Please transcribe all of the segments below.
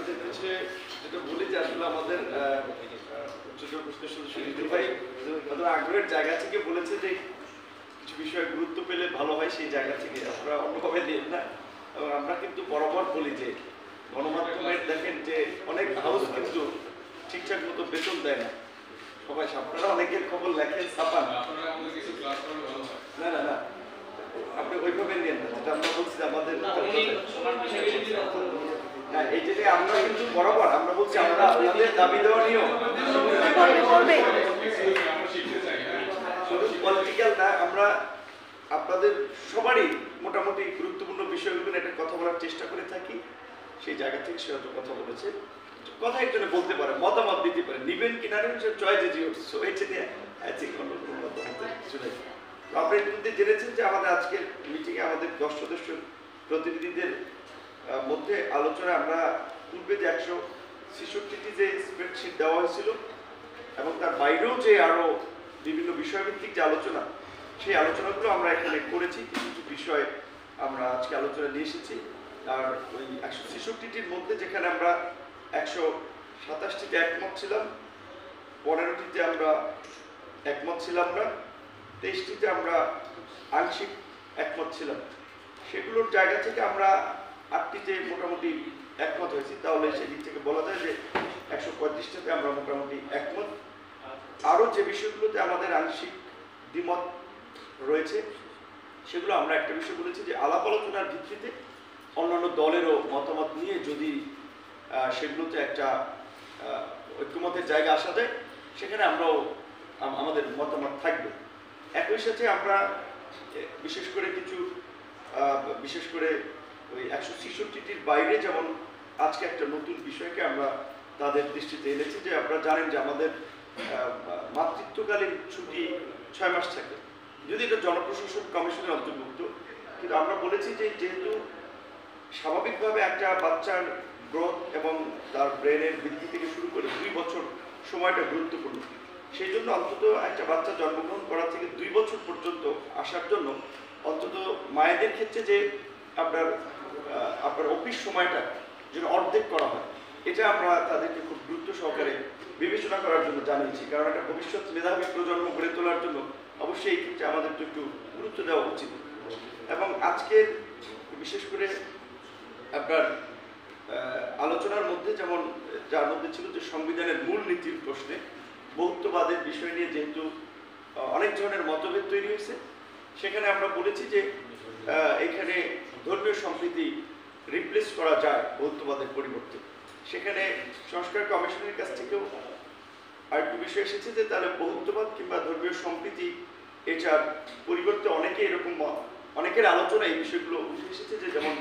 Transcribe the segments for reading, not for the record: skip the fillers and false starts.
যেটা বলি যে আসলে আমাদের ভাই আগ্রহের জায়গা থেকে বলেছে যে কিছু বিষয়ে গুরুত্ব পেলে ভালো হয়, সেই জায়গা থেকে আমরা অন্যভাবে নেন না। এবং আমরা কিন্তু বরাবর বলি যে গণমাধ্যমের দেখেন যে অনেক হাউস কিন্তু ঠিকঠাক মতো বেতন দেয় না। সবাই আপনারা অনেকের খবর লেখেন, ছাপান, না না না আপনি ওইভাবে নেন না, যেটা আমরা বলছি আমাদের এই যে আমরা কিন্তু বরাবর আমরা বলছি আমরা আপনাদের দাবি দেওয়া নিয়েও পলিটিক্যাল না, আমরা আপনাদের সবারই মোটামুটি গুরুত্বপূর্ণ বিষয়গুলো একটা কথা বলার চেষ্টা করে থাকি। সেই জায়গা থেকে সে হয়তো কথা বলেছে, কথা একজনে বলতে পারে, মতামত দিতে পারে, নিবেন কিনা নেবেন সে চয়েস জিও এটা নিয়ে আপনি কিন্তু জেনেছেন যে আমাদের আজকের মিটিংয়ে আমাদের 10 সদস্য প্রতিনিধিদের মধ্যে আলোচনা আমরা পূর্বে যে 166টি যে স্প্রেডশিট দেওয়া হয়েছিল এবং তার বাইরেও যে আরো বিভিন্ন বিষয়ভিত্তিক যে আলোচনা, সেই আলোচনাগুলো আমরা এখানে করেছি। কিছু কিছু বিষয় আমরা আজকে আলোচনা নিয়ে এসেছি। আর ওই 166টির মধ্যে যেখানে আমরা 127টিতে একমত ছিলাম, 15টিতে আমরা একমত ছিলাম না, 23টিতে আমরা আংশিক একমত ছিলাম। সেগুলোর জায়গা থেকে আমরা 8টিতে মোটামুটি একমত হয়েছি। তাহলে সেদিক থেকে বলা যায় যে 135টাতে আমরা মোটামুটি একমত। আরও যে বিষয়গুলোতে আমাদের আংশিক দ্বিমত রয়েছে সেগুলো আমরা একটা বিষয় বলেছি যে আলাপ আলোচনার ভিত্তিতে অন্যান্য দলেরও মতামত নিয়ে যদি সেগুলোতে একটা ঐক্যমতের জায়গা আসা যায়, সেখানে আমরাও আমাদের মতামত থাকবে। একই সাথে আমরা বিশেষ করে ওই 166টির বাইরে যেমন আজকে একটা নতুন বিষয়কে আমরা তাদের দৃষ্টিতে এনেছি যে আপনারা জানেন যে আমাদের মাতৃত্বকালীন ছুটি 6 মাস থাকে, যদি এটা জনপ্রশাসন কমিশনের অন্তর্ভুক্ত। কিন্তু আমরা বলেছি যে যেহেতু স্বাভাবিকভাবে একটা বাচ্চার গ্রোথ এবং তার ব্রেনের বৃদ্ধি থেকে শুরু করে 2 বছর সময়টা গুরুত্বপূর্ণ, সেই জন্য অন্তত একটা বাচ্চা জন্মগ্রহণ করা থেকে 2 বছর পর্যন্ত আসার জন্য অন্তত মায়েদের ক্ষেত্রে যে আপনার অফিস সময়টা যেন অর্ধেক করা হয়, এটা আমরা তাদেরকে খুব গুরুত্ব সহকারে বিবেচনা করার জন্য জানিয়েছি। কারণ একটা ভবিষ্যৎ মেধাবী প্রজন্ম গড়ে তোলার জন্য অবশ্যই এই ক্ষেত্রে আমাদের তো একটু গুরুত্ব দেওয়া উচিত। এবং আজকের বিশেষ করে আপনার আলোচনার মধ্যে যেমন যার মধ্যে ছিল যে সংবিধানের মূল নীতির প্রশ্নে বহুত্ববাদের বিষয় নিয়ে যেহেতু অনেক ধরনের মতভেদ তৈরি হয়েছে, সেখানে আমরা বলেছি যে এখানে ধর্মীয় সম্প্রীতি রিপ্লেস করা যায় বহুত্ববাদের পরিবর্তে। সেখানে সংস্কার কমিশনের কাছ থেকেও আরেকটু বিষয় এসেছে যে তাহলে বহুত্ববাদ কিংবা ধর্মীয় সম্প্রীতি এটার পরিবর্তে অনেকের আলোচনা এই বিষয়গুলো উঠে এসেছে যে যেমন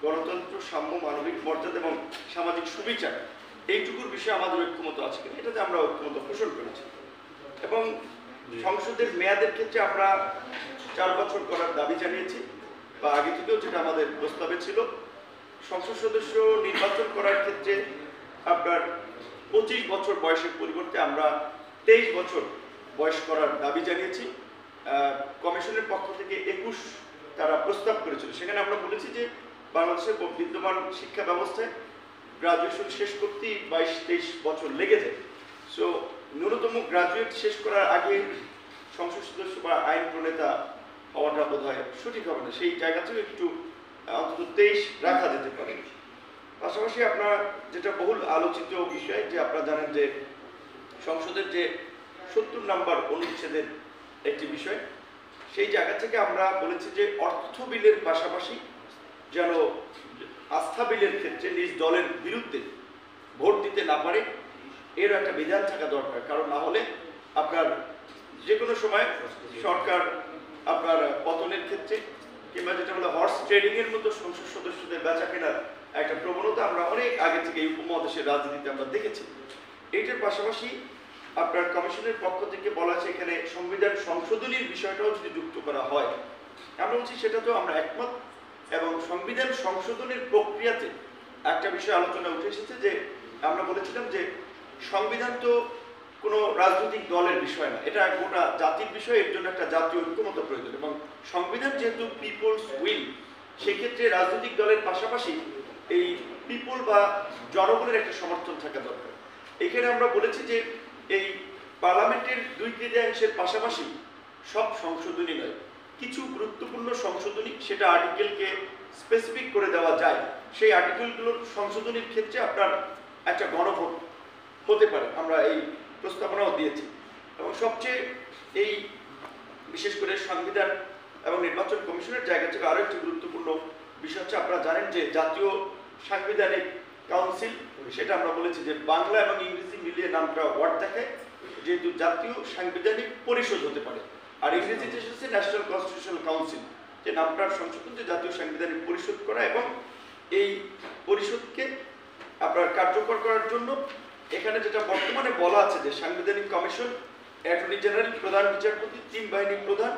গণতন্ত্র, সাম্য, মানবিক মর্যাদা এবং সামাজিক সুবিচার, এইটুকুর বিষয়ে আমাদের ঐক্যমত আছে কিনা, এটাতে আমরা ঐক্যমত পোষণ করেছি। এবং সংসদের মেয়াদের ক্ষেত্রে আমরা 4 বছর করার দাবি জানিয়েছি, বা আগে থেকেও যেটা আমাদের প্রস্তাবে ছিল। সংসদ সদস্য নির্বাচন করার ক্ষেত্রে আপনার 25 বছর বয়সের পরিবর্তে আমরা 23 বছর বয়স করার দাবি জানিয়েছি। কমিশনের পক্ষ থেকে 21 তারা প্রস্তাব করেছিল। সেখানে আমরা বলেছি যে বাংলাদেশের বিদ্যমান শিক্ষা ব্যবস্থায় গ্রাজুয়েশন শেষ করতেই 22-23 বছর লেগে যায়। সো ন্যূনতম গ্রাজুয়েট শেষ করার আগে সংসদ সদস্য বা আইন প্রণেতা হওয়াটা বোধ হয় সঠিক হবে না, সেই জায়গা থেকে একটু অন্তত 23 রাখা যেতে পারে। পাশাপাশি আপনার যেটা বহুল আলোচিত বিষয় যে আপনারা জানেন যে সংসদের যে 70 নম্বর অনুচ্ছেদের একটি বিষয়, সেই জায়গা থেকে আমরা বলেছি যে অর্থ বিলের পাশাপাশি যেন আস্থা বিলের ক্ষেত্রে নিজ দলের বিরুদ্ধে ভোট দিতে না পারে, এর একটা বিধান থাকা দরকার। কারণ না হলে আপনার যে কোনো সময় সরকার আপনার পতনের ক্ষেত্রে কিংবা যেটা বলে হর্স ট্রেডিং এর মতো সংসদ সদস্যদের বেচা কেনার একটা প্রবণতা আমরা অনেক আগে থেকে এই উপমহাদেশের রাজনীতিতে আমরা দেখেছি। এইটার পাশাপাশি আপনার কমিশনের পক্ষ থেকে বলা আছে এখানে সংবিধান সংশোধনীর বিষয়টাও যদি যুক্ত করা হয়, আমরা বলছি সেটা তো আমরা একমত। এবং সংবিধান সংশোধনের প্রক্রিয়াতে একটা বিষয় আলোচনা উঠে এসেছে যে আমরা বলেছিলাম যে সংবিধান তো কোনো রাজনৈতিক দলের বিষয় না, এটা গোটা জাতির বিষয়, এর জন্য একটা জাতীয় ঐক্যমত প্রয়োজন। এবং সংবিধান যেহেতু পিপলস উইল, সেক্ষেত্রে রাজনৈতিক দলের পাশাপাশি এই পিপল বা জনগণের একটা সমর্থন থাকা দরকার। এখানে আমরা বলেছি যে এই পার্লামেন্টের 2/3 পাশাপাশি সব সংশোধনী নয়, কিছু গুরুত্বপূর্ণ সংশোধনী সেটা আর্টিকেলকে স্পেসিফিক করে দেওয়া যায়, সেই আর্টিকেলগুলোর সংশোধনীর ক্ষেত্রে আপনার একটা গণভোট হতে পারে, আমরা এই প্রস্তাবনাও দিয়েছি। এবং সবচেয়ে এই বিশেষ করে সংবিধান এবং নির্বাচন কমিশনের জায়গা থেকে আরও একটি গুরুত্বপূর্ণ বিষয় হচ্ছে, আপনারা জানেন যে জাতীয় সাংবিধানিক কাউন্সিল, সেটা আমরা বলেছি যে বাংলা এবং ইংরেজি মিলিয়ে নামটা ওয়ার্ড দেখায়, যেহেতু জাতীয় সাংবিধানিক পরিষদ হতে পারে, আর ইংরেজিতে এসেছে ন্যাশনাল কনস্টিটিউশনাল কাউন্সিল, যে নামটার সংশোধন যে জাতীয় সাংবিধানিক পরিষদ করা, এবং এই পরিষদকে আপনার কার্যকর করার জন্য এখানে যেটা বর্তমানে বলা আছে যে সাংবিধানিক কমিশন, অ্যাটর্নি জেনারেল, প্রধান বিচারপতি, 3 বাহিনীর প্রধান,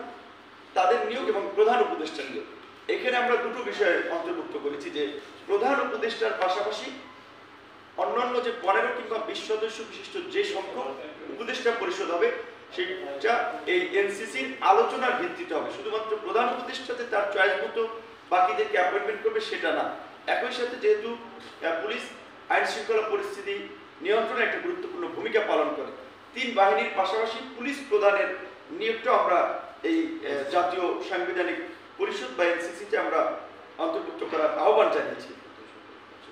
তাদের নিয়োগ এবং প্রধান উপদেষ্টা নিয়োগ। এখানে আমরা দুটো বিষয় অন্তর্ভুক্ত করেছি, যে প্রধান উপদেষ্টার পাশাপাশি অন্যান্য যে 15 কিংবা 20 সদস্য বিশিষ্ট যে সংখ্যক উপদেষ্টা পরিষদ হবে, সেটা এই এনসিসির আলোচনার ভিত্তিতে হবে। শুধুমাত্র প্রধান উপদেষ্টাতে তার চয়েস মতো বাকিদেরকে অ্যাপয়েন্টমেন্ট করবে সেটা না। একই সাথে যেহেতু পুলিশ আইন শৃঙ্খলা পরিস্থিতি নিয়ন্ত্রণে একটা গুরুত্বপূর্ণ ভূমিকা পালন করে, 3 বাহিনীর পাশাপাশি পুলিশ প্রধানের নিয়োগটা আমরা এই জাতীয় সাংবিধানিক পরিষদ বা এনসিসিতে আমরা অন্তর্ভুক্ত করার আহ্বান জানিয়েছি।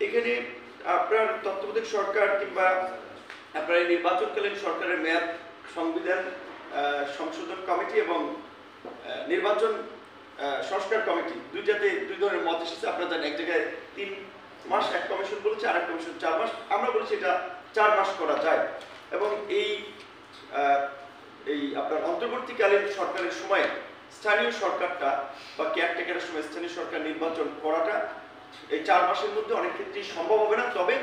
এখানে আপনার তত্ত্বাবধায়ক সরকার কিংবা আপনার এই নির্বাচনকালীন সরকারের মেয়াদ সংবিধান সংশোধন কমিটি এবং নির্বাচন সংস্কার কমিটি, দুইটাতে 2 ধরনের মত এসেছে। আপনারা জানেন, এক জায়গায় 3 মাস এক কমিশন বলেছে, আর এক কমিশন 4 মাস। আমরা বলেছি এটা 4 মাস করা যায়, এবং এই আপনার অন্তর্বর্তীকালীন সরকারের সময় স্থানীয় সরকারটা বা কেয়ারটেকারের সময় স্থানীয় সরকার নির্বাচন করাটা এই 4 মাসের মধ্যে অনেক ক্ষেত্রেই সম্ভব হবে না। তবে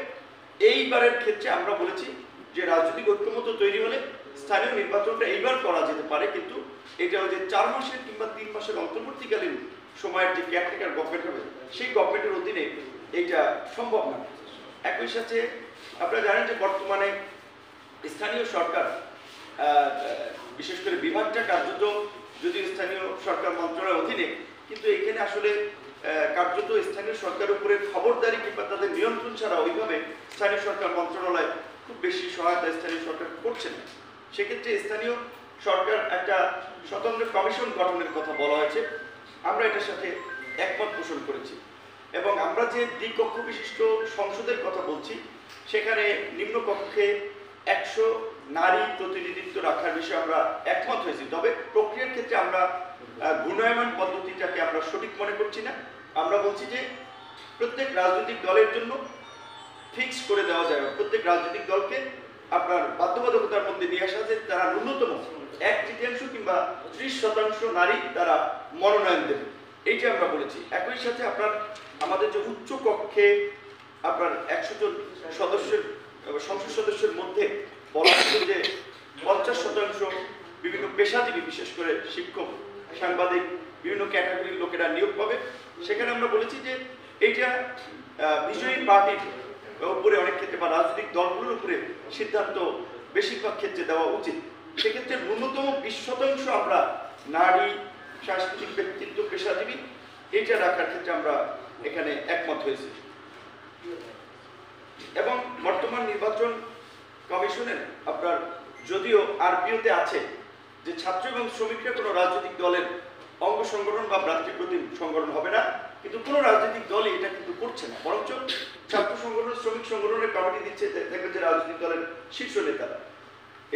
এইবারের ক্ষেত্রে আমরা বলেছি যে রাজনৈতিক ঐক্যমত্য তৈরি হলে স্থানীয় নির্বাচনটা এইবার করা যেতে পারে, কিন্তু এটা যে 4 মাসের কিংবা 3 মাসের অন্তর্বর্তীকালীন সময়ের যে কেয়ারটেকার গভর্নমেন্ট হবে, সেই গভর্নমেন্টের অধীনে এইটা সম্ভব না। একই সাথে আপনারা জানেন যে বর্তমানে স্থানীয় সরকার বিশেষ করে বিভাগটা কার্যত যদিও স্থানীয় সরকার মন্ত্রণালয়ের অধীনে, কিন্তু এখানে আসলে কার্যত স্থানীয় সরকারের উপরে খবরদারি কিংবা তাদের নিয়ন্ত্রণ ছাড়া ওইভাবে স্থানীয় সরকার মন্ত্রণালয় খুব বেশি সহায়তা স্থানীয় সরকার করছে না। সেক্ষেত্রে স্থানীয় সরকার একটা স্বতন্ত্র কমিশন গঠনের কথা বলা হয়েছে, আমরা এটার সাথে একমত পোষণ করেছি। এবং আমরা যে দ্বিকক্ষ বিশিষ্ট সংসদের কথা বলছি, সেখানে নিম্নকক্ষে 100 নারী প্রতিনিধিত্ব রাখার বিষয়ে আমরা একমত হয়েছি। তবে প্রক্রিয়ার ক্ষেত্রে আমরা ঘূর্ণায়মান পদ্ধতিটাকে আমরা সঠিক মনে করছি না। আমরা বলছি যে প্রত্যেক রাজনৈতিক দলের জন্য ফিক্স করে দেওয়া যায়, প্রত্যেক রাজনৈতিক দলকে আপনার বাধ্যবাধকতার মধ্যে নিয়ে আসা যে তারা ন্যূনতম 1/3 কিংবা 30% নারী তারা মনোনয়ন দেবে, এইটা আমরা বলেছি। একই সাথে আপনার আমাদের যে উচ্চ কক্ষে আপনার 100 জন সদস্যের সংসদ সদস্যের মধ্যে বলা হচ্ছে যে 50% বিভিন্ন পেশাজীবী, বিশেষ করে শিক্ষক, সাংবাদিক, বিভিন্ন ক্যাটাগরির লোকেরা নিয়োগ পাবে। সেখানে আমরা বলেছি যে এইটা বিজয়ী পার্টির উপরে অনেক ক্ষেত্রে বা রাজনৈতিক দলগুলোর উপরে সিদ্ধান্ত বেশিরভাগ ক্ষেত্রে দেওয়া উচিত। সেক্ষেত্রে ন্যূনতম 20% আমরা নারী, সাংস্কৃতিক ব্যক্তিত্ব, পেশাজীবী, এইটা রাখার ক্ষেত্রে আমরা এখানে একমত হয়েছি। এবং বর্তমান নির্বাচন কমিশনের আপনার যদিও আরপিওতে আছে যে ছাত্র এবং শ্রমিকরা কোনো রাজনৈতিক দলের অঙ্গ সংগঠন বা ভ্রাতৃপ্রতিম সংগঠন হবে না, কিন্তু কোনো রাজনৈতিক দলই এটা কিন্তু করছে না। বরঞ্চ ছাত্র সংগঠন, শ্রমিক সংগঠনের কমিটি দিচ্ছে, দেখবেন যে রাজনৈতিক দলের শীর্ষ নেতারা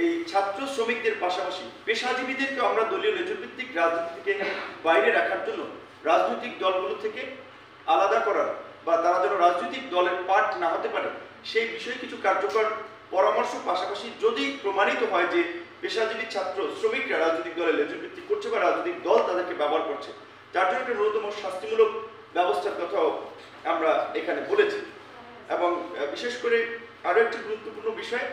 এই ছাত্র শ্রমিকদের পাশাপাশি পেশাজীবীদেরকে আমরা দলীয় লেজুরভিত্তিক রাজনীতি থেকে বাইরে রাখার জন্য রাজনৈতিক দলগুলো থেকে আলাদা করার বা তারা যেন রাজনৈতিক দলের পার্ট না হতে পারে সেই বিষয়ে কিছু কার্যকর পরামর্শ, পাশাপাশি যদি প্রমাণিত হয় যে পেশাজীবী ছাত্র শ্রমিকরা রাজনৈতিক দলে লেজুরভিত্তিক করছে বা রাজনৈতিক দল তাদেরকে ব্যবহার করছে, তার জন্য একটা ন্যূনতম শাস্তিমূলক ব্যবস্থার কথাও আমরা এখানে বলেছি। এবং বিশেষ করে আরও একটি গুরুত্বপূর্ণ বিষয়,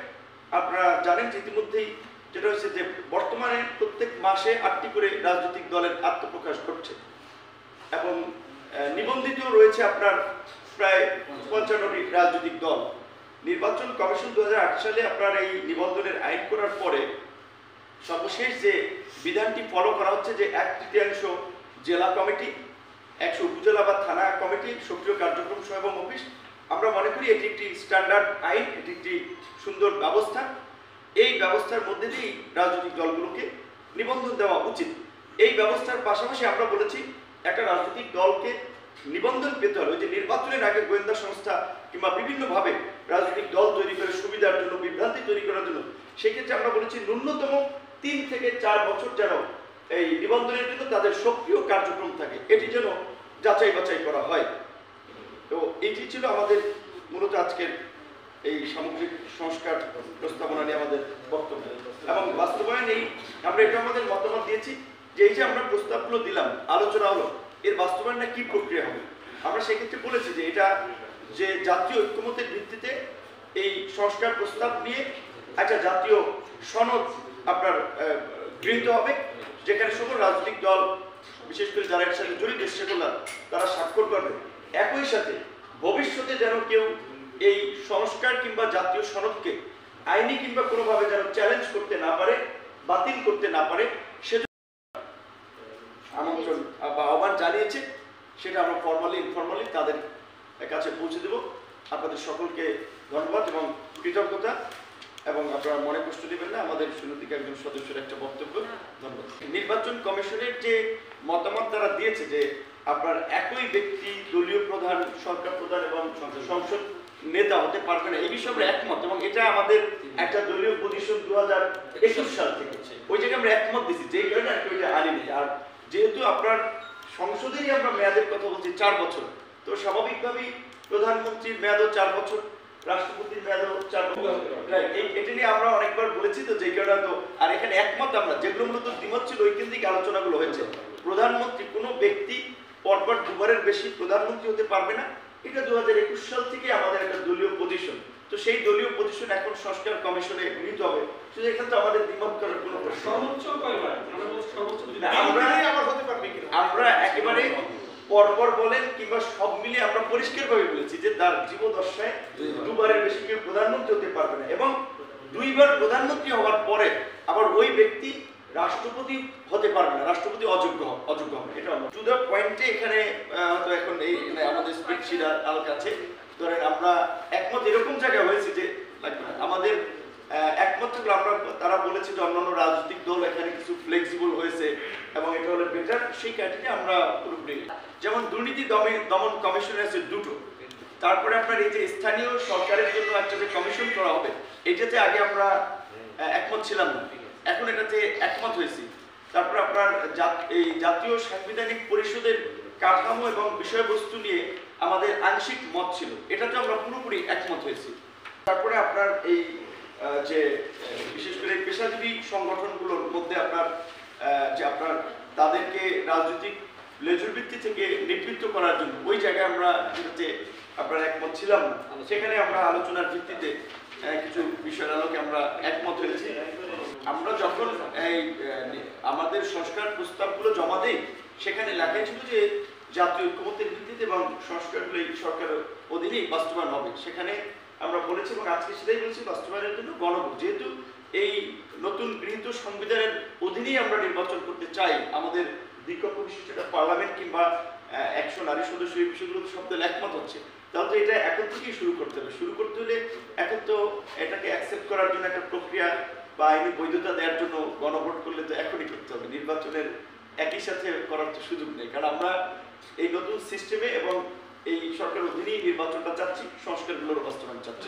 আপনারা জানেন যে ইতিমধ্যেই যেটা হচ্ছে যে বর্তমানে প্রত্যেক মাসে 8টি করে রাজনৈতিক দলের আত্মপ্রকাশ ঘটছে এবং নিবন্ধিত রয়েছে আপনার প্রায় 55টি রাজনৈতিক দল। নির্বাচন কমিশন 2008 সালে আপনার এই নিবন্ধনের আইন করার পরে সর্বশেষ যে বিধানটি ফলো করা হচ্ছে যে 1/3 জেলা কমিটি, 100 উপজেলা বা থানা কমিটি, সক্রিয় কার্যক্রম সহায়ক অফিস আমরা মনে করি এটি একটি স্ট্যান্ডার্ড আইন, এটি একটি সুন্দর ব্যবস্থা। এই ব্যবস্থার মধ্যে দিয়েই রাজনৈতিক দলগুলোকে নিবন্ধন দেওয়া উচিত। এই ব্যবস্থার পাশাপাশি আমরা বলেছি একটা রাজনৈতিক দলকে নিবন্ধন পেতে হলে, যে নির্বাচনের আগে গোয়েন্দা সংস্থা কিংবা বিভিন্নভাবে রাজনৈতিক দল তৈরি করে সুবিধার জন্য, বিভ্রান্তি তৈরি করার জন্য, সেক্ষেত্রে আমরা বলেছি ন্যূনতম 3 থেকে 4 বছর যেন এই নিবন্ধনের জন্য তাদের সক্রিয় কার্যক্রম থাকে, এটি যেন যাচাই বাছাই করা হয়। তো এটি ছিল আমাদের মূলত আজকের এই সামগ্রিক সংস্কার প্রস্তাবনা নিয়ে আমাদের বক্তব্য এবং বাস্তবায়ন। আমরা এটা আমাদের মতামত দিয়েছি যে এই যে আমরা প্রস্তাবগুলো দিলাম, আলোচনা হলো, এর বাস্তবায়নটা কি প্রক্রিয়া হবে। আমরা সেক্ষেত্রে বলেছি যে এটা যে জাতীয় ঐক্যমতের ভিত্তিতে এই সংস্কার প্রস্তাব নিয়ে একটা জাতীয় সনদ আপনার গৃহীত হবে, যেখানে সকল রাজনৈতিক দল, বিশেষ করে যারা এর সাথে জড়িত সেগুলো তারা স্বাক্ষর করবে। একই সাথে ভবিষ্যতে যেন কেউ এই সংস্কার কিংবা জাতীয় সনদকে আইনি কিংবা কোনোভাবে যেন চ্যালেঞ্জ করতে না পারে, বাতিল করতে না পারে, সেজন্য আমন্ত্রণ বা আহ্বান জানিয়েছে। সেটা আমরা ইনফরমালি তাদের কাছে পৌঁছে দেব। আপনাদের সকলকে ধন্যবাদ এবং কৃতজ্ঞতা, এবং আপনারা মনে কষ্ট নেবেন না, আমাদের সুনতিক একজন সদস্যের একটা বক্তব্য। ধন্যবাদ। নির্বাচন কমিশনের যে মতামত তারা দিয়েছে যে আপনার একই ব্যক্তি দলীয় প্রধান, সরকার প্রধান এবং সংসদ নেতা হতে পারবে না, এই বিষয়ে আমরা একমত, এবং এটা আমাদের একটা দলীয় পজিশন 2021 সাল থেকে। ওই জায়গায় আমরা একমত দিচ্ছি, যেই কারণে আর কি ওইটা আনিনি। আর যেহেতু আপনার সংসদেরই আমরা মেয়াদের কথা বলছি 4 বছর, তো স্বাভাবিকভাবেই প্রধানমন্ত্রীর মেয়াদও 4 বছর, রাষ্ট্রপতির মেয়াদও 4 বছর। এটা নিয়ে আমরা অনেকবার বলেছি, তো যে কারণে তো আর এখানে একমত আমরা, যেগুলো মূলত দ্বিমত ছিল ওই কেন্দ্রিক আলোচনাগুলো হয়েছে। প্রধানমন্ত্রী, কোনো ব্যক্তি পরপর 2 বারের বেশি প্রধানমন্ত্রী হতে পারবে না, এটা 2021 সাল থেকে আমাদের একটা দলীয় পজিশন। তো সেই দলীয় পজিশন এখন সংস্কার কমিশনে গৃহীত হবে, শুধু এখানে তো আমাদের দ্বিমত করার কোনো প্রশ্ন আমরা একেবারে পরপর বলেন কিংবা সব মিলে আমরা পরিষ্কারভাবে বলেছি যে তার জীবদ্দশায় 2 বারের বেশি কেউ প্রধানমন্ত্রী হতে পারবে না, এবং 2 বার প্রধানমন্ত্রী হওয়ার পরে আবার ওই ব্যক্তি রাষ্ট্রপতি হতে পারবে না, রাষ্ট্রপতি অযোগ্য হবে। এটা টু দ্য পয়েন্টে এখানে তো এখন এই আমাদের স্প্রেডশিট আর কাছে ধরেন আমরা একমত এরকম জায়গায় হয়েছে যে আমাদের একমত থাকলে আমরা, তারা বলেছে যে অন্যান্য রাজনৈতিক দল এখানে কিছু ফ্লেক্সিবল হয়েছে এবং এটা হলে বেটার, সেই ক্যাটাগরি আমরা পুরোপুরি। যেমন দুর্নীতি দমন কমিশন আছে 2টো, তারপরে আপনার এই যে স্থানীয় সরকারের জন্য একটা যে কমিশন করা হবে, এইটাতে আগে আমরা একমত ছিলাম না, এখন এটাতে একমত হয়েছি। তারপরে আপনার এই জাতীয় সাংবিধানিক পরিষদের কাঠামো এবং বিষয়বস্তু নিয়ে আমাদের আংশিক মত ছিল, এটাতে আমরা পুরোপুরি একমত হয়েছি। তারপরে আপনার এই যে বিশেষ করে পেশাজীবী সংগঠনগুলোর মধ্যে আপনার যে আপনার তাদেরকে রাজনৈতিক লেজুর ভিত্তি থেকে নিবৃত্ত করার জন্য ওই জায়গায় আমরা যেটাতে আপনার একমত ছিলাম না, সেখানে আমরা আলোচনার ভিত্তিতে কিছু বিষয়ের আলোকে আমরা একমত হয়েছি। আমরা যখন এই আমাদের সংস্কার প্রস্তাবগুলো জমা দেই, সেখানে লেখা ছিল যে জাতীয় ঐক্যমত্যের ভিত্তিতে এবং সংস্কারগুলো এই সরকারের অধীনেই বাস্তবায়ন হবে। সেখানে আমরা বলেছি এবং আজকে সেটাই বলছি, বাস্তবায়নের জন্য গণভোট, যেহেতু এই নতুন গৃহীত সংবিধানের অধীনেই আমরা নির্বাচন করতে চাই, আমাদের দ্বিকক্ষ বিশিষ্ট পার্লামেন্ট কিংবা 100 নারী সদস্য, এই বিষয়গুলো সব দল একমত হচ্ছে, তাহলে তো এটা এখন থেকেই শুরু করতে হবে। শুরু করতে হলে এখন তো এটাকে অ্যাকসেপ্ট করার জন্য একটা প্রক্রিয়া বা আইনি বৈধতা দেওয়ার জন্য গণভোট করলে তো এখনই করতে হবে, নির্বাচনের একই সাথে করার তো সুযোগ নেই। কারণ আমরা এই নতুন সিস্টেমে এবং এই সরকারের অধীনেই নির্বাচনটা চাচ্ছি, সংস্কারগুলোর বাস্তবায়ন চাচ্ছি।